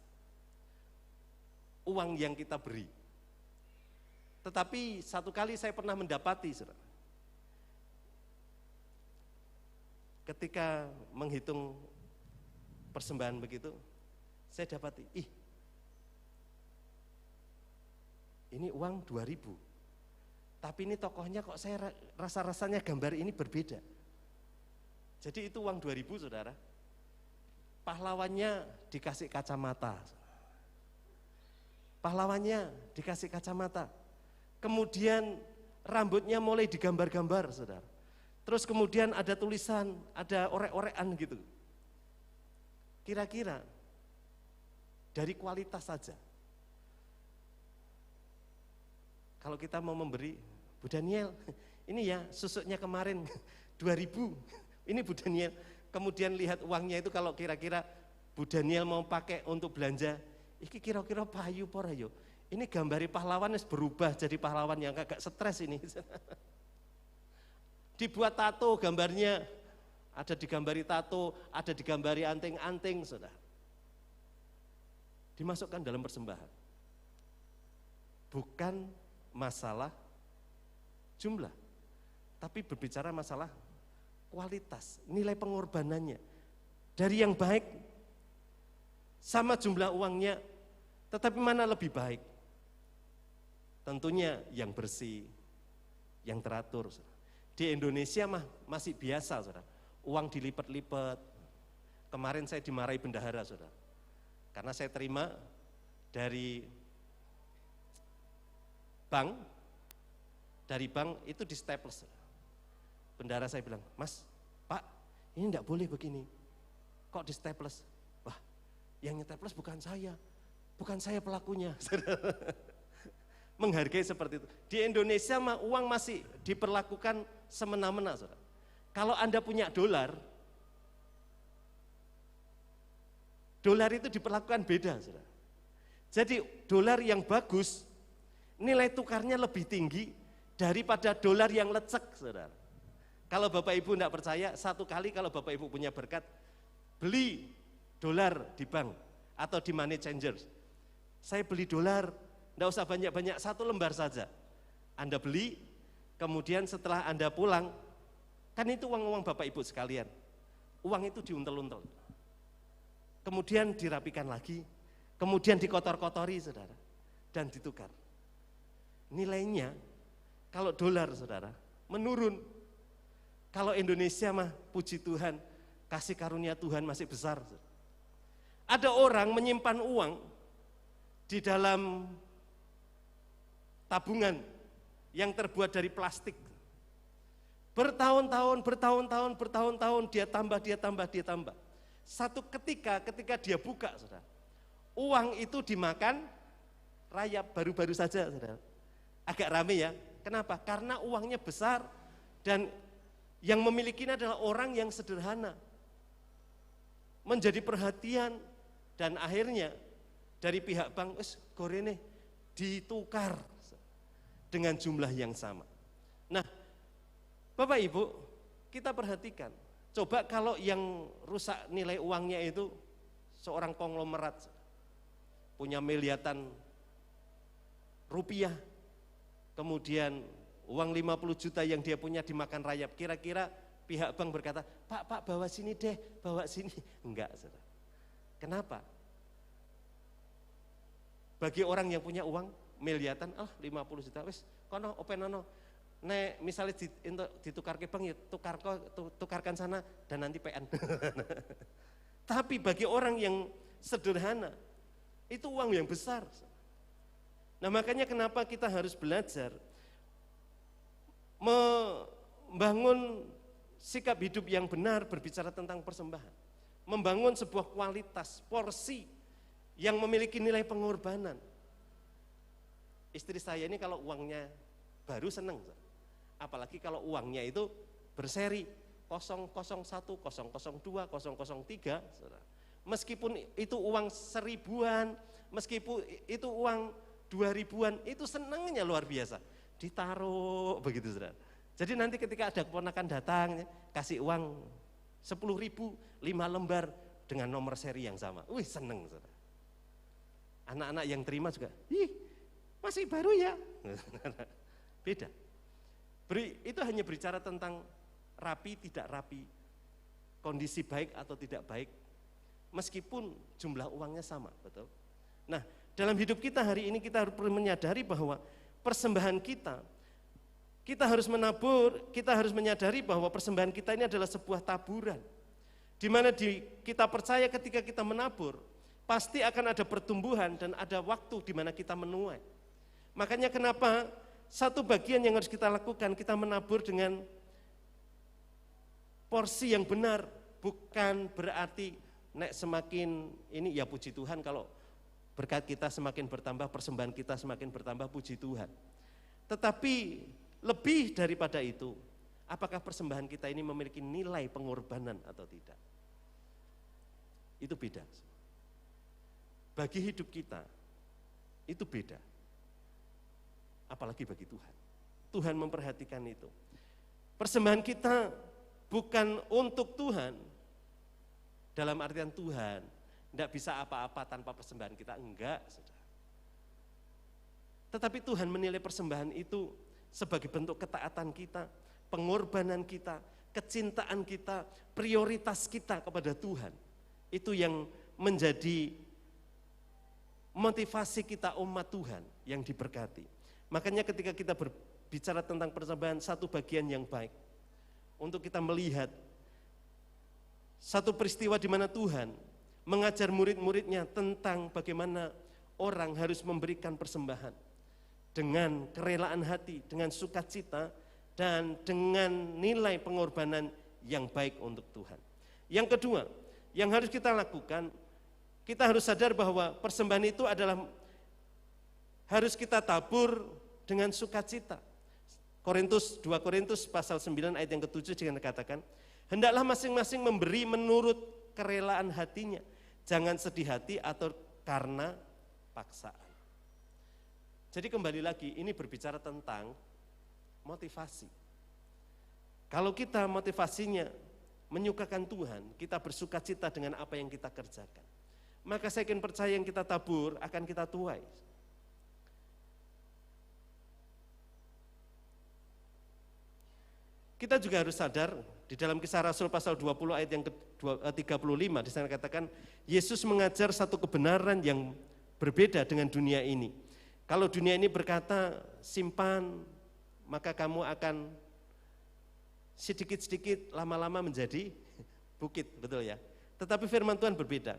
uang yang kita beri. Tetapi satu kali saya pernah mendapati, saudara, ketika menghitung persembahan begitu, saya dapati, ini uang 2.000, tapi ini tokohnya kok saya rasa-rasanya gambar ini berbeda. Jadi itu uang 2.000, saudara, pahlawannya dikasih kacamata. Pahlawannya dikasih kacamata. Kemudian rambutnya mulai digambar-gambar, saudara. Terus kemudian ada tulisan, ada orek-orekan gitu. Kira-kira dari kualitas saja. Kalau kita mau memberi, Bu Daniel, ini ya susuknya kemarin 2.000, ini Bu Daniel. Kemudian lihat uangnya itu, kalau kira-kira Bu Daniel mau pakai untuk belanja, ini kira-kira payu pora yo. Ini gambari pahlawan berubah jadi pahlawan yang agak stres ini. Dibuat tato gambarnya, ada digambari tato, ada digambari anting-anting, saudara. Dimasukkan dalam persembahan. Bukan masalah jumlah, tapi berbicara masalah kualitas, nilai pengorbanannya. Dari yang baik, sama jumlah uangnya, tetapi mana lebih baik? Tentunya yang bersih, yang teratur. Di Indonesia masih biasa, saudara, uang dilipat-lipat. Kemarin saya dimarahi bendahara, saudara, karena saya terima dari bank itu di staples. Bendahara saya bilang, Mas, Pak, ini enggak boleh begini. Kok di staples? Wah, yang nyetaples bukan saya pelakunya. Menghargai seperti itu. Di Indonesia uang masih diperlakukan semena-mena, saudara. Kalau Anda punya dolar itu diperlakukan beda, saudara. Jadi dolar yang bagus, nilai tukarnya lebih tinggi daripada dolar yang lecek, saudara. Kalau Bapak Ibu tidak percaya, satu kali kalau Bapak Ibu punya berkat, beli dolar di bank atau di money changers. Saya beli dolar, tidak usah banyak-banyak, 1 lembar saja. Anda beli, kemudian setelah Anda pulang, kan itu uang-uang Bapak Ibu sekalian. Uang itu diuntel-untel. Kemudian dirapikan lagi, kemudian dikotor-kotori, saudara, dan ditukar. Nilainya, kalau dolar, saudara, menurun. Kalau Indonesia puji Tuhan, kasih karunia Tuhan masih besar. Ada orang menyimpan uang di dalam tabungan yang terbuat dari plastik. Bertahun-tahun dia tambah. Satu ketika dia buka, saudara, uang itu dimakan rayap baru-baru saja, saudara. Agak rame ya. Kenapa? Karena uangnya besar dan yang memilikinya adalah orang yang sederhana. Menjadi perhatian dan akhirnya dari pihak bank, gorene ditukar dengan jumlah yang sama. Nah, Bapak Ibu, kita perhatikan. Coba kalau yang rusak nilai uangnya itu seorang konglomerat, punya miliaran rupiah, kemudian uang 50 juta yang dia punya dimakan rayap. Kira-kira pihak bank berkata, Pak bawa sini deh, bawa sini. Enggak, saudara. Kenapa? Bagi orang yang punya uang miliaran, 50 juta, wis kono openono. Nek misalnya ditukar ke bank, ya tukarkan sana dan nanti PN. Tapi bagi orang yang sederhana, itu uang yang besar. Nah, makanya kenapa kita harus belajar membangun sikap hidup yang benar berbicara tentang persembahan. Membangun sebuah kualitas, porsi yang memiliki nilai pengorbanan. Istri saya ini kalau uangnya baru seneng, apalagi kalau uangnya itu berseri 001, 002, 003, meskipun itu uang 1000-an, meskipun itu uang 2000-an, itu senangnya luar biasa. ditaruh begitu saudara. Jadi nanti ketika ada keponakan datang, kasih uang 10.000, 5 lembar dengan nomor seri yang sama. Wih seneng saudara. Anak-anak yang terima juga, ih masih baru ya. Beda. Itu hanya berbicara tentang rapi, tidak rapi, kondisi baik atau tidak baik, meskipun jumlah uangnya sama, betul? Nah, dalam hidup kita hari ini kita harus menyadari bahwa persembahan kita harus menabur, kita harus menyadari bahwa persembahan kita ini adalah sebuah taburan. Di mana kita percaya ketika kita menabur, pasti akan ada pertumbuhan dan ada waktu di mana kita menuai. Makanya kenapa satu bagian yang harus kita lakukan, kita menabur dengan porsi yang benar, bukan berarti semakin ini ya puji Tuhan kalau berkat kita semakin bertambah, persembahan kita semakin bertambah, puji Tuhan. Tetapi lebih daripada itu, apakah persembahan kita ini memiliki nilai pengorbanan atau tidak? Itu beda. Bagi hidup kita, itu beda. Apalagi bagi Tuhan. Tuhan memperhatikan itu. Persembahan kita bukan untuk Tuhan, dalam artian Tuhan tidak bisa apa-apa tanpa persembahan kita, enggak, saudara. Tetapi Tuhan menilai persembahan itu sebagai bentuk ketaatan kita, pengorbanan kita, kecintaan kita, prioritas kita kepada Tuhan. Itu yang menjadi motivasi kita umat Tuhan yang diberkati. Makanya ketika kita berbicara tentang persembahan, satu bagian yang baik untuk kita melihat satu peristiwa di mana Tuhan mengajar murid-muridnya tentang bagaimana orang harus memberikan persembahan dengan kerelaan hati, dengan sukacita, dan dengan nilai pengorbanan yang baik untuk Tuhan. Yang kedua, yang harus kita lakukan, kita harus sadar bahwa persembahan itu adalah harus kita tabur dengan sukacita. 2 Korintus pasal 9 ayat yang ke-7 dengan dikatakan, hendaklah masing-masing memberi menurut kerelaan hatinya, jangan sedih hati atau karena paksaan. Jadi kembali lagi, ini berbicara tentang motivasi. Kalau kita motivasinya menyukakan Tuhan, kita bersukacita dengan apa yang kita kerjakan, maka saya yakin percaya yang kita tabur akan kita tuai. Kita juga harus sadar di dalam Kisah Rasul pasal 20 ayat yang ke-35 di sana katakan Yesus mengajar satu kebenaran yang berbeda dengan dunia ini. Kalau dunia ini berkata simpan, maka kamu akan sedikit-sedikit lama-lama menjadi bukit, betul ya? Tetapi firman Tuhan berbeda.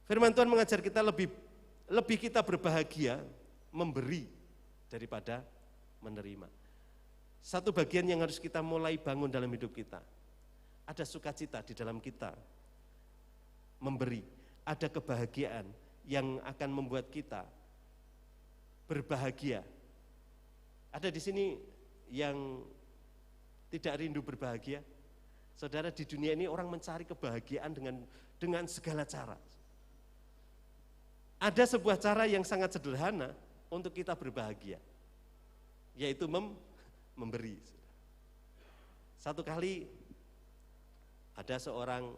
Firman Tuhan mengajar kita lebih kita berbahagia memberi daripada menerima. Satu bagian yang harus kita mulai bangun dalam hidup kita. Ada sukacita di dalam kita memberi. Ada kebahagiaan yang akan membuat kita berbahagia. Ada di sini yang tidak rindu berbahagia. Saudara, di dunia ini orang mencari kebahagiaan dengan segala cara. Ada sebuah cara yang sangat sederhana untuk kita berbahagia, yaitu memberi. Satu kali ada seorang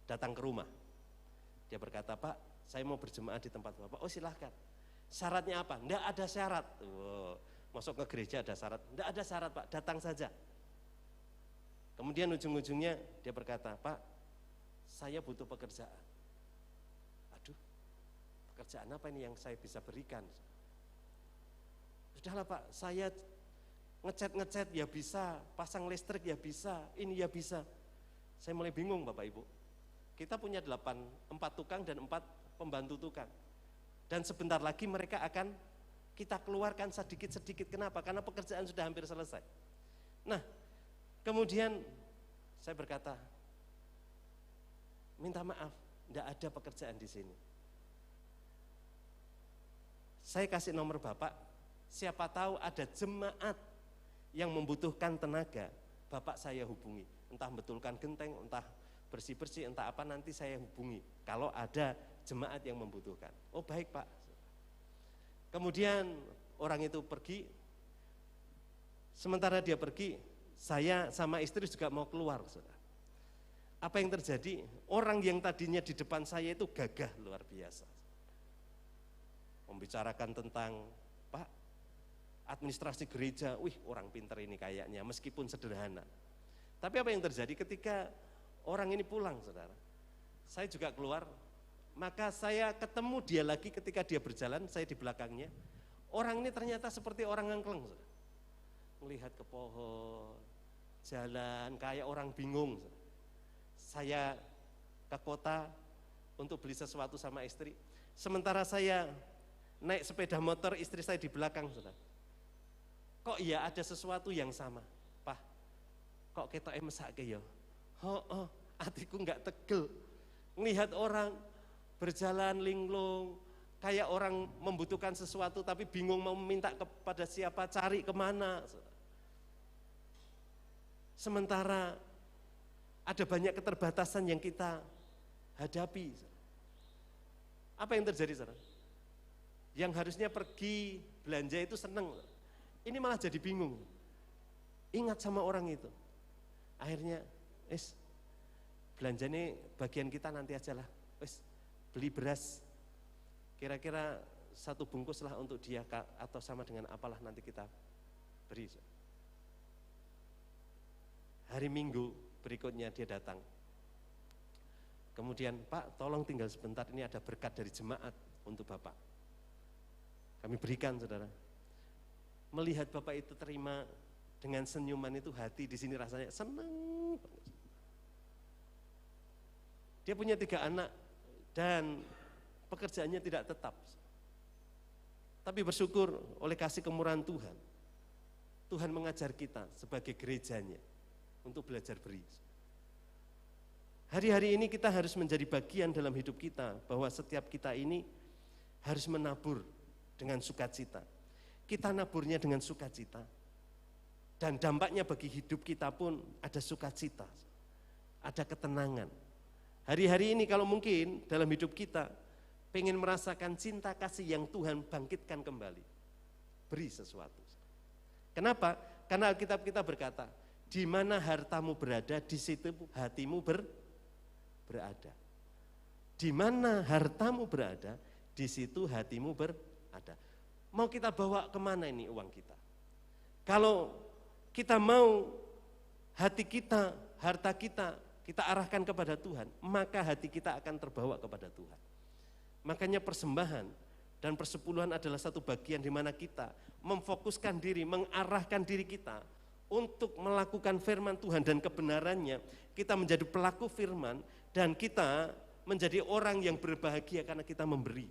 datang ke rumah. Dia berkata, Pak, saya mau berjemaah di tempat Bapak. Oh silahkan. Syaratnya apa? Enggak ada syarat. Masuk ke gereja ada syarat? Enggak ada syarat Pak, datang saja. Kemudian ujung-ujungnya dia berkata, Pak, saya butuh pekerjaan. Aduh, pekerjaan apa ini yang saya bisa berikan? Sudahlah Pak, saya ngecat ya bisa, pasang listrik ya bisa, ini ya bisa. Saya mulai bingung Bapak Ibu. Kita punya 4 tukang dan 4 pembantu tukang. Dan sebentar lagi mereka akan kita keluarkan sedikit-sedikit. Kenapa? Karena pekerjaan sudah hampir selesai. Nah, kemudian saya berkata, minta maaf, tidak ada pekerjaan di sini. Saya kasih nomor Bapak, siapa tahu ada jemaat yang membutuhkan tenaga, Bapak saya hubungi. Entah betulkan genteng, entah bersih-bersih, entah apa nanti saya hubungi. Kalau ada jemaat yang membutuhkan. Oh baik Pak. Kemudian orang itu pergi, sementara dia pergi, saya sama istri juga mau keluar, saudara. Apa yang terjadi? Orang yang tadinya di depan saya itu gagah luar biasa. Membicarakan tentang, Pak, administrasi gereja, wih orang pinter ini kayaknya, meskipun sederhana. Tapi apa yang terjadi ketika orang ini pulang, saudara? Saya juga keluar, maka saya ketemu dia lagi ketika dia berjalan, saya di belakangnya. Orang ini ternyata seperti orang ngangkleng, saudara. Melihat ke pohon, jalan kayak orang bingung. Saya ke kota untuk beli sesuatu sama istri. Sementara saya naik sepeda motor, istri saya di belakang, saudara. Kok iya ada sesuatu yang sama, Pak? Kok ketok mesake ya? Hatiku enggak tegel. Melihat orang berjalan linglung, kayak orang membutuhkan sesuatu tapi bingung mau minta kepada siapa, cari kemana. Sementara ada banyak keterbatasan yang kita hadapi. Apa yang terjadi, saudara? Yang harusnya pergi belanja itu senang, ini malah jadi bingung. Ingat sama orang itu. Akhirnya, belanja ini bagian kita nanti aja lah. Beli beras, kira-kira 1 bungkus lah untuk dia, atau sama dengan apalah nanti kita beri. Hari Minggu berikutnya dia datang. Kemudian, Pak, tolong tinggal sebentar, ini ada berkat dari jemaat untuk Bapak. Kami berikan, saudara. Melihat Bapak itu terima dengan senyuman itu, hati di sini rasanya senang. Dia punya 3 anak dan pekerjaannya tidak tetap. Tapi bersyukur oleh kasih kemurahan Tuhan. Tuhan mengajar kita sebagai gerejanya untuk belajar beri. Hari-hari ini kita harus menjadi bagian dalam hidup kita, bahwa setiap kita ini harus menabur dengan sukacita. Kita naburnya dengan sukacita. Dan dampaknya bagi hidup kita pun ada sukacita, ada ketenangan. Hari-hari ini kalau mungkin dalam hidup kita pengen merasakan cinta kasih yang Tuhan bangkitkan kembali, beri sesuatu. Kenapa? Karena Alkitab kita berkata, di mana hartamu berada, di situ hatimu berada. Di mana hartamu berada, di situ hatimu berada. Mau kita bawa kemana ini uang kita? Kalau kita mau hati kita, harta kita arahkan kepada Tuhan, maka hati kita akan terbawa kepada Tuhan. Makanya persembahan dan persepuluhan adalah satu bagian di mana kita memfokuskan diri, mengarahkan diri kita untuk melakukan firman Tuhan dan kebenarannya. Kita menjadi pelaku firman dan kita menjadi orang yang berbahagia karena kita memberi.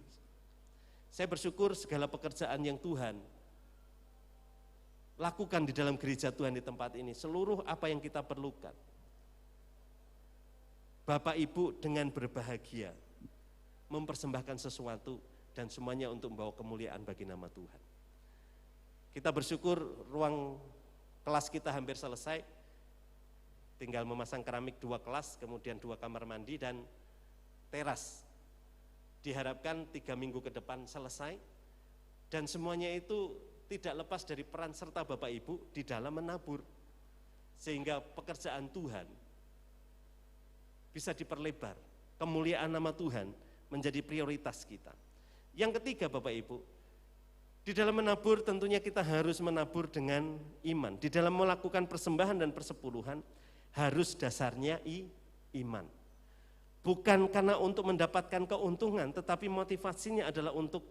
Saya bersyukur segala pekerjaan yang Tuhan lakukan di dalam gereja Tuhan di tempat ini, seluruh apa yang kita perlukan. Bapak Ibu dengan berbahagia mempersembahkan sesuatu dan semuanya untuk membawa kemuliaan bagi nama Tuhan. Kita bersyukur ruang kelas kita hampir selesai, tinggal memasang keramik 2 kelas, kemudian 2 kamar mandi dan teras. Diharapkan 3 minggu ke depan selesai, dan semuanya itu tidak lepas dari peran serta Bapak Ibu di dalam menabur, sehingga pekerjaan Tuhan bisa diperlebar, kemuliaan nama Tuhan menjadi prioritas kita. Yang ketiga Bapak Ibu, di dalam menabur tentunya kita harus menabur dengan iman. Di dalam melakukan persembahan dan persepuluhan harus dasarnya iman. Bukan karena untuk mendapatkan keuntungan, tetapi motivasinya adalah untuk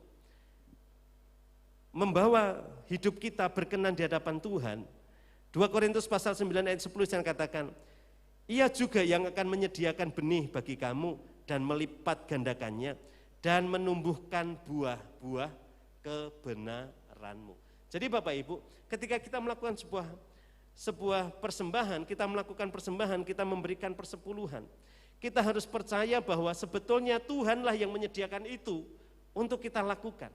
membawa hidup kita berkenan di hadapan Tuhan. 2 Korintus pasal 9 ayat 10 yang katakan, Ia juga yang akan menyediakan benih bagi kamu dan melipat gandakannya dan menumbuhkan buah-buah kebenaranmu. Jadi Bapak Ibu, ketika kita melakukan sebuah persembahan, kita melakukan persembahan, kita memberikan persepuluhan, kita harus percaya bahwa sebetulnya Tuhanlah yang menyediakan itu untuk kita lakukan.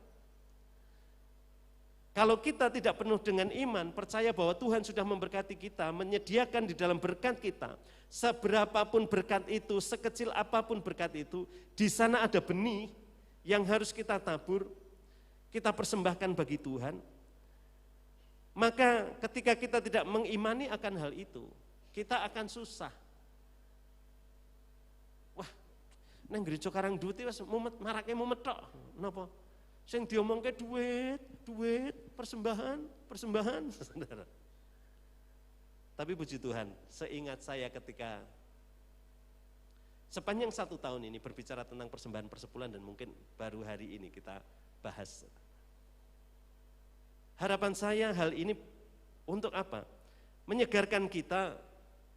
Kalau kita tidak penuh dengan iman, percaya bahwa Tuhan sudah memberkati kita, menyediakan di dalam berkat kita, seberapapun berkat itu, sekecil apapun berkat itu, di sana ada benih yang harus kita tabur, kita persembahkan bagi Tuhan, Maka ketika kita tidak mengimani akan hal itu, kita akan susah. Wah, nang gereja Karang Duti wis mumet, marake mumet tok. Napa? Sing diomongke duit, persembahan, saudara. Tapi puji Tuhan, seingat saya ketika sepanjang 1 tahun ini berbicara tentang persembahan persepuluhan dan mungkin baru hari ini kita bahas. Harapan saya hal ini untuk apa? Menyegarkan kita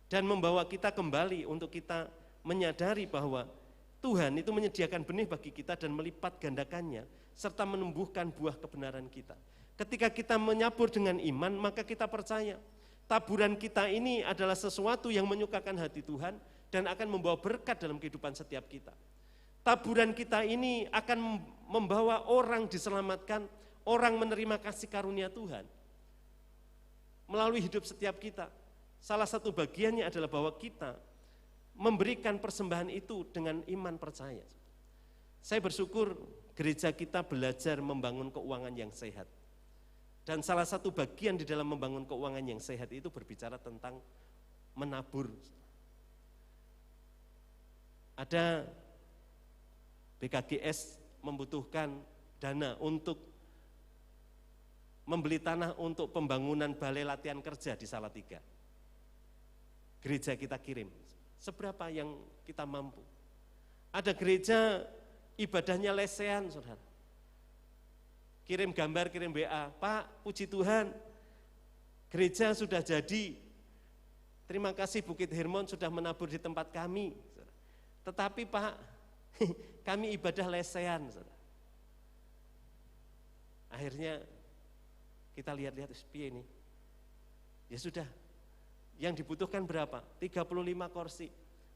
dan membawa kita kembali untuk kita menyadari bahwa Tuhan itu menyediakan benih bagi kita dan melipat gandakannya serta menumbuhkan buah kebenaran kita. Ketika kita menyabur dengan iman, maka kita percaya taburan kita ini adalah sesuatu yang menyukakan hati Tuhan dan akan membawa berkat dalam kehidupan setiap kita. Taburan kita ini akan membawa orang diselamatkan, orang menerima kasih karunia Tuhan melalui hidup setiap kita. Salah satu bagiannya adalah bahwa kita memberikan persembahan itu dengan iman percaya. Saya bersyukur gereja kita belajar membangun keuangan yang sehat. Dan salah satu bagian di dalam membangun keuangan yang sehat itu berbicara tentang menabur. Ada BKGS membutuhkan dana untuk membeli tanah untuk pembangunan balai latihan kerja di Salatiga. Gereja kita kirim, seberapa yang kita mampu. Ada gereja ibadahnya lesehan, saudara. Kirim gambar, kirim WA, Pak, puji Tuhan, gereja sudah jadi. Terima kasih Bukit Hermon sudah menabur di tempat kami. Tetapi Pak, kami ibadah lesehan. Akhirnya kita lihat-lihat, piye ini? Ya sudah, yang dibutuhkan berapa? 35 kursi.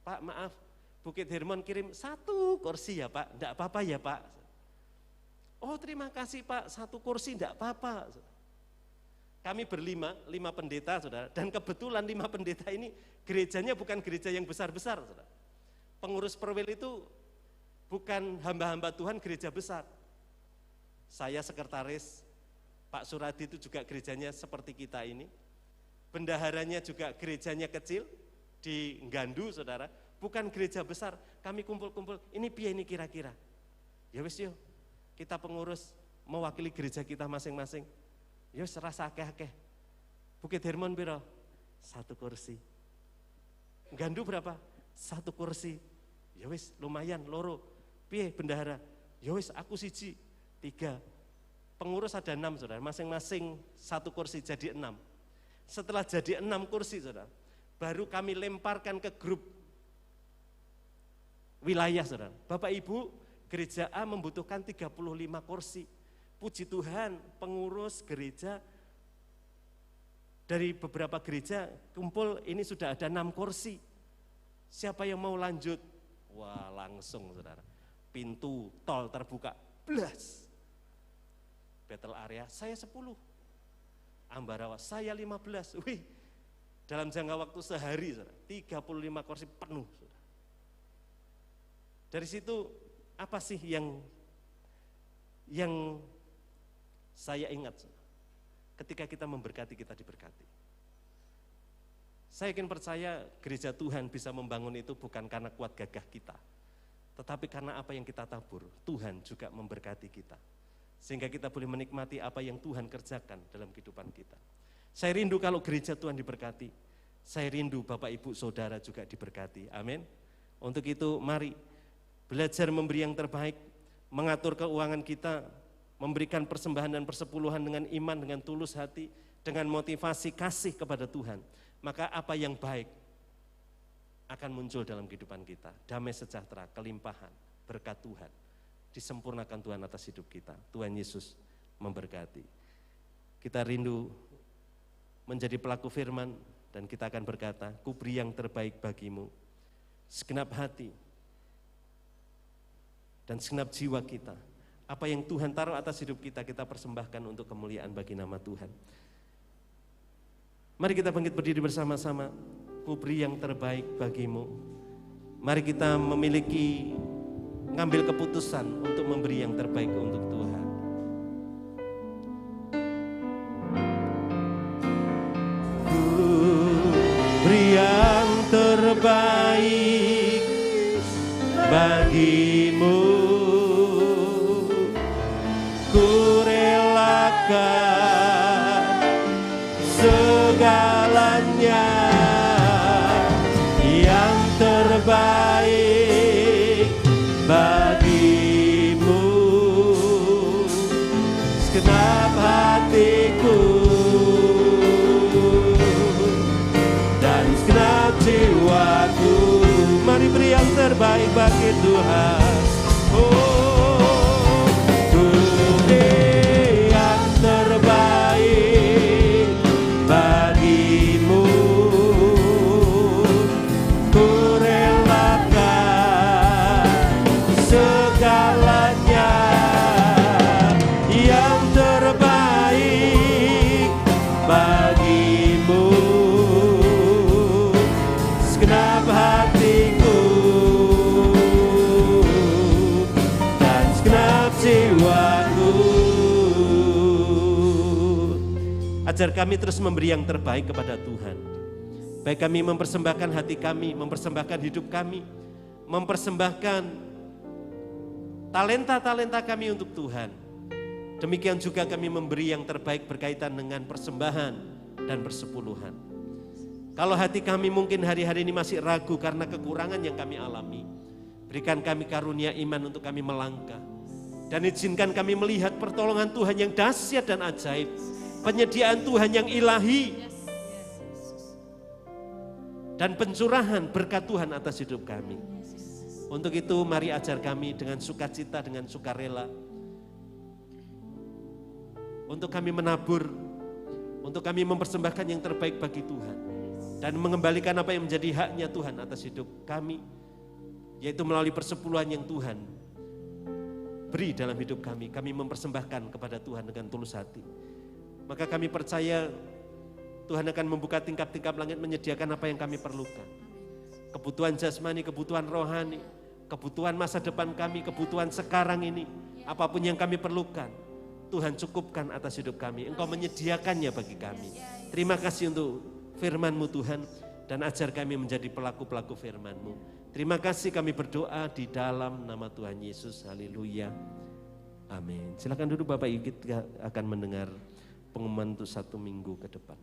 Pak maaf, Bukit Hermon kirim 1 kursi ya Pak, enggak apa-apa ya Pak. Oh terima kasih Pak, 1 kursi enggak apa-apa. Kami berlima, 5 pendeta saudara, dan kebetulan 5 pendeta ini gerejanya bukan gereja yang besar-besar saudara. Pengurus perwil itu bukan hamba-hamba Tuhan gereja besar. Saya sekretaris, Pak Suradi itu juga gerejanya seperti kita ini. Bendaharanya juga gerejanya kecil di Nggandu saudara, bukan gereja besar. Kami kumpul-kumpul, ini piye ini kira-kira. Ya wis yo, kita pengurus mewakili gereja kita masing-masing. Ya wis rasa akeh-akeh. Bukit Hermon piro? 1 kursi. Nggandu berapa? 1 kursi. Ya wis lumayan loro. Piye bendahara? Ya wis aku 1, 3. Pengurus ada 6 saudara, masing-masing 1 kursi jadi 6. Setelah jadi 6 kursi saudara, baru kami lemparkan ke grup wilayah saudara. Bapak Ibu, gereja A membutuhkan 35 kursi. Puji Tuhan, pengurus gereja dari beberapa gereja kumpul ini sudah ada 6 kursi. Siapa yang mau lanjut? Wah langsung saudara, pintu tol terbuka, blas. Battle area, saya 10. Ambarawa, saya 15. Wih, dalam jangka waktu sehari, saudara, 35 kursi penuh. Saudara. Dari situ, apa sih yang saya ingat? Saudara? Ketika kita memberkati, kita diberkati. Saya yakin percaya gereja Tuhan bisa membangun itu bukan karena kuat gagah kita, tetapi karena apa yang kita tabur, Tuhan juga memberkati kita. Sehingga kita boleh menikmati apa yang Tuhan kerjakan dalam kehidupan kita. Saya rindu kalau gereja Tuhan diberkati. Saya rindu Bapak Ibu Saudara juga diberkati. Amin. Untuk itu mari belajar memberi yang terbaik, mengatur keuangan kita, memberikan persembahan dan persepuluhan dengan iman, dengan tulus hati, dengan motivasi kasih kepada Tuhan. Maka apa yang baik akan muncul dalam kehidupan kita. Damai sejahtera, kelimpahan, berkat Tuhan. Disempurnakan Tuhan atas hidup kita. Tuhan Yesus memberkati. Kita rindu menjadi pelaku firman dan kita akan berkata, ku beri yang terbaik bagimu. Segenap hati dan segenap jiwa kita. Apa yang Tuhan taruh atas hidup kita, kita persembahkan untuk kemuliaan bagi nama Tuhan. Mari kita bangkit berdiri bersama-sama. Ku beri yang terbaik bagimu. Mari kita memiliki ngambil keputusan untuk memberi yang terbaik untuk Tuhan. bagimu ku relakan segalanya, yang terbaik bagimu, segenap hatiku dan segenap jiwaku. Mari beri yang terbaik bagi Tuhan. Oh, ku beri yang terbaik bagimu, ku relakan segalanya, yang terbaik bagimu, segenap hatiku dan segenap jiwaku. Ajar kami terus memberi yang terbaik kepada Tuhan. Baik kami mempersembahkan hati kami, mempersembahkan hidup kami, mempersembahkan talenta-talenta kami untuk Tuhan. Demikian juga kami memberi yang terbaik berkaitan dengan persembahan dan persepuluhan. Kalau hati kami mungkin hari-hari ini masih ragu karena kekurangan yang kami alami, berikan kami karunia iman untuk kami melangkah. Dan izinkan kami melihat pertolongan Tuhan yang dahsyat dan ajaib, penyediaan Tuhan yang ilahi, dan pencurahan berkat Tuhan atas hidup kami. Untuk itu mari ajar kami dengan sukacita, dengan sukarela, untuk kami menabur, untuk kami mempersembahkan yang terbaik bagi Tuhan, dan mengembalikan apa yang menjadi haknya Tuhan atas hidup kami, yaitu melalui persepuluhan yang Tuhan beri dalam hidup kami. Kami mempersembahkan kepada Tuhan dengan tulus hati. Maka kami percaya Tuhan akan membuka tingkap-tingkap langit, menyediakan apa yang kami perlukan. Kebutuhan jasmani, kebutuhan rohani, kebutuhan masa depan kami, kebutuhan sekarang ini, apapun yang kami perlukan, Tuhan cukupkan atas hidup kami. Engkau menyediakannya bagi kami. Terima kasih untuk firman-Mu Tuhan, dan ajar kami menjadi pelaku-pelaku firman-Mu. Terima kasih, kami berdoa di dalam nama Tuhan Yesus. Haleluya. Amin. Silakan duduk Bapak Ibu, kita akan mendengar pengumuman untuk 1 minggu ke depan.